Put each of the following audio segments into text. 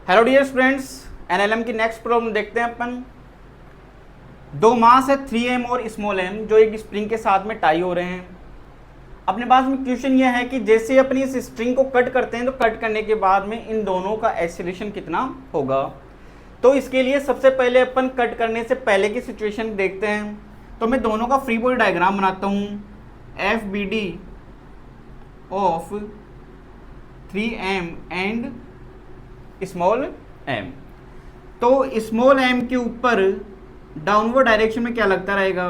Hello dear students, NLM की next problem देखते हैं अपन। दो मास है 3m और स्मॉल m जो एक स्प्रिंग के साथ में टाई हो रहे हैं। अपने पास में क्वेश्चन यह है कि जैसे अपनी इस स्ट्रिंग को कट करते हैं तो कट करने के बाद में इन दोनों का एक्सीलरेशन कितना होगा। तो इसके लिए सबसे पहले अपन कट करने से पहले की सिचुएशन देखते हैं। तो मैं दोनों का फ्री बॉडी डायग्राम बनाता हूँ। F B D of 3m and small m। तो स्मॉल m के ऊपर डाउनवर्ड डायरेक्शन में क्या लगता रहेगा,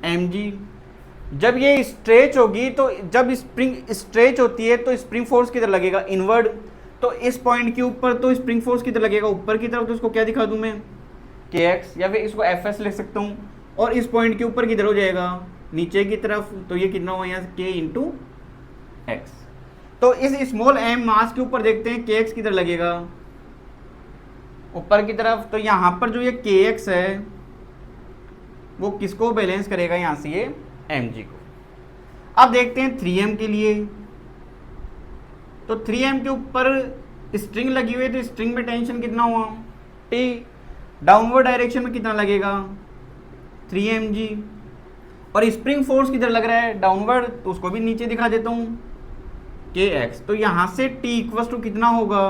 mg। जब ये स्ट्रेच होगी तो जब स्प्रिंग स्ट्रेच होती है तो स्प्रिंग फोर्स किधर लगेगा, इनवर्ड। तो इस पॉइंट के ऊपर तो स्प्रिंग फोर्स किधर लगेगा, ऊपर की तरफ। तो इसको क्या दिखा दूं मैं, kx, या फिर इसको fs लिख सकता हूँ। और इस पॉइंट के ऊपर किधर हो जाएगा, नीचे की तरफ। तो ये कितना हुआ यहाँ से, k इंटू एक्स। तो इस स्मॉल m मास के ऊपर देखते हैं kx किधर लगेगा, ऊपर की तरफ। तो यहाँ पर जो ये kx है वो किसको बैलेंस करेगा, यहाँ से ये mg को। अब देखते हैं 3m के लिए। तो 3m के ऊपर स्ट्रिंग लगी हुई है तो स्ट्रिंग में टेंशन कितना हुआ, t। डाउनवर्ड डायरेक्शन में कितना लगेगा, 3mg। और स्प्रिंग फोर्स किधर लग रहा है, डाउनवर्ड। तो उसको भी नीचे दिखा देता हूँ, kx। तो यहाँ से t इक्वल टू कितना होगा,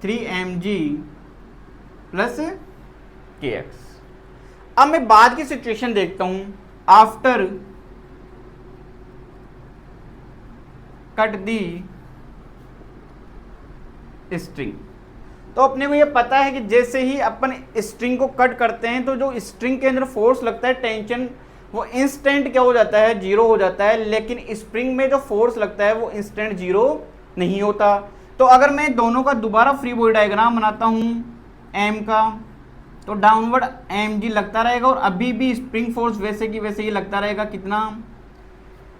3mg प्लस kx। अब मैं बाद की सिचुएशन देखता हूं। आफ्टर कट दी स्ट्रिंग, तो अपने को ये पता है कि जैसे ही अपन स्ट्रिंग को कट करते हैं तो जो स्ट्रिंग के अंदर फोर्स लगता है, टेंशन, वो इंस्टेंट क्या हो जाता है, जीरो हो जाता है। लेकिन स्प्रिंग में जो फोर्स लगता है वो इंस्टेंट जीरो नहीं होता। तो अगर मैं दोनों का दोबारा फ्री बॉडी डायग्राम बनाता हूँ m का, तो डाउनवर्ड mg लगता रहेगा और अभी भी स्प्रिंग फोर्स वैसे की वैसे ही लगता रहेगा, कितना,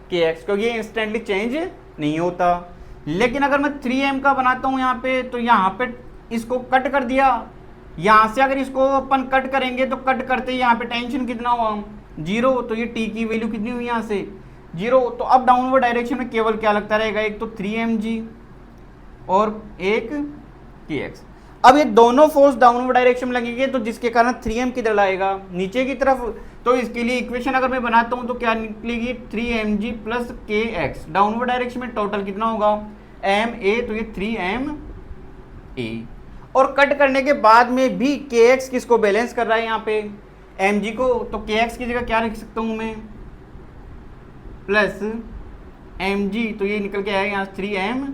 kx, क्योंकि ये इंस्टेंटली चेंज नहीं होता। लेकिन अगर मैं 3m का बनाता हूँ यहाँ पे, तो यहाँ पे इसको कट कर दिया। यहाँ से अगर इसको अपन कट करेंगे तो कट करते ही यहाँ पे टेंशन कितना हुआ, जीरो। तो ये t की वैल्यू कितनी हुई यहाँ से, जीरो। तो अब डाउनवर्ड डायरेक्शन में केवल क्या लगता रहेगा, एक तो 3mg और एक kx। अब ये दोनों फोर्स डाउनवर्ड डायरेक्शन में लगेंगे तो जिसके कारण 3m किधर लाएगा, नीचे की तरफ। तो इसके लिए इक्वेशन अगर मैं बनाता हूं तो क्या निकलेगी, 3mg plus kx। Downward direction में टोटल कितना होगा, ma। तो ये 3ma। और कट करने के बाद में भी kx किसको बैलेंस कर रहा है, यहाँ पे mg को। तो kx की जगह क्या लिख सकता हूं मैं, प्लस mg। तो ये निकल के आएगा यहाँ 3m,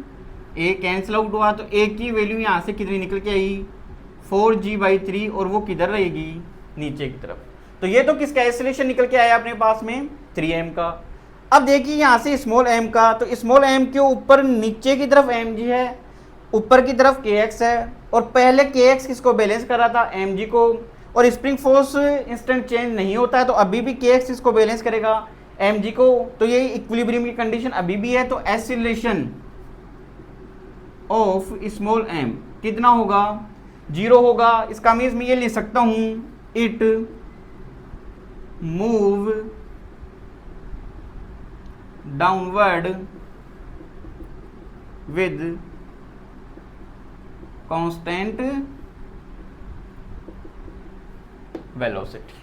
a कैंसिल आउट हुआ तो a की वैल्यू यहाँ से कितनी निकल के आई, 4g/3। और वो किधर रहेगी, नीचे की तरफ। तो ये तो किसका एक्सीलरेशन निकल के आया अपने पास में, 3m का। अब देखिए यहाँ से स्मॉल m का, तो स्मॉल m के ऊपर नीचे की तरफ mg है, ऊपर की तरफ kx है। और पहले kx किसको बैलेंस कर रहा था, mg को। और स्प्रिंग फोर्स इंस्टेंट चेंज नहीं होता है तो अभी भी kx किसको बैलेंस करेगा, mg को। तो ये इक्विलिब्रियम की कंडीशन अभी भी है। तो एक्सीलरेशन ऑफ स्मॉल m कितना होगा, जीरो होगा। इसका मीन्स मैं ये लिख सकता हूं, it move downward with constant velocity.